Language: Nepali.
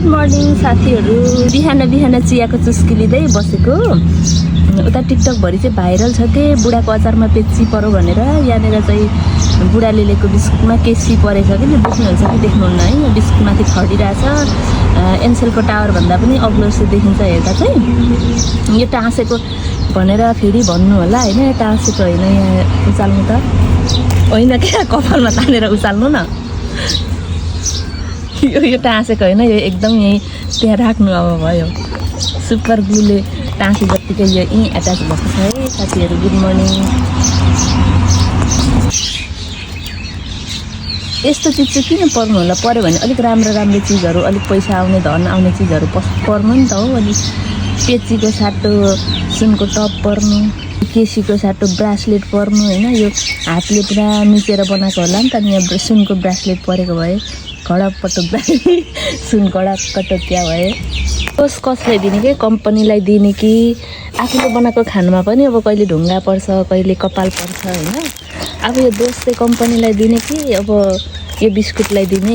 गुड मर्निङ साथीहरू। बिहान बिहान चियाको चुस्की लिँदै बसेको। उता टिकटकभरि चाहिँ भाइरल छ के बुढाको अचारमा पेची परो भनेर। यहाँनिर चाहिँ बुढाले ल्याएको बिस्कुटमा केसी परेछ कि देख्नुहुन्छ कि देख्नुहुन्न है। यो बिस्कुटमाथि खडिरहेछ। एनसेलको टावर भन्दा पनि अग्लो जस्तो देखिन्छ हेर्दा चाहिँ। यो टाँसेको भनेर फेरि भन्नु होला होइन। यो टाँसेको होइन, यहाँ उचाल्नु त होइन क्या, कपालमा तानेर उचाल्नु न। यो टाँसेको होइन, यो एकदम यहीँ त्यहाँ राख्नु अब भयो। सुपर ग्लुले टाँसे जत्तिकै यो यहीँ एट्याच भएको छ है साथीहरू। Good morning. यस्तो चिज चाहिँ किन पर्नु होला? पऱ्यो भने अलिक राम्रो चिजहरू, अलिक पैसा आउने धन आउने चिजहरू पर्नु नि त हो। अलिक पेचीको साटो सुनको टप पर्नु, केसीको साटो ब्रासलेट पर्नु होइन। यो हातले पुरा मिचेर बनाएको होला नि त। यहाँ सुनको ब्रासलेट परेको भए कडक पटक सुन कडक कटक क्या भए। दोष कसलाई दिने कि कम्पनीलाई दिने कि आफूले बनाएको खानुमा पनि अब कहिले ढुङ्गा पर्छ, कहिले कपाल पर्छ होइन। अब यो दोष चाहिँ कम्पनीलाई दिने कि अब यो बिस्कुटलाई दिने?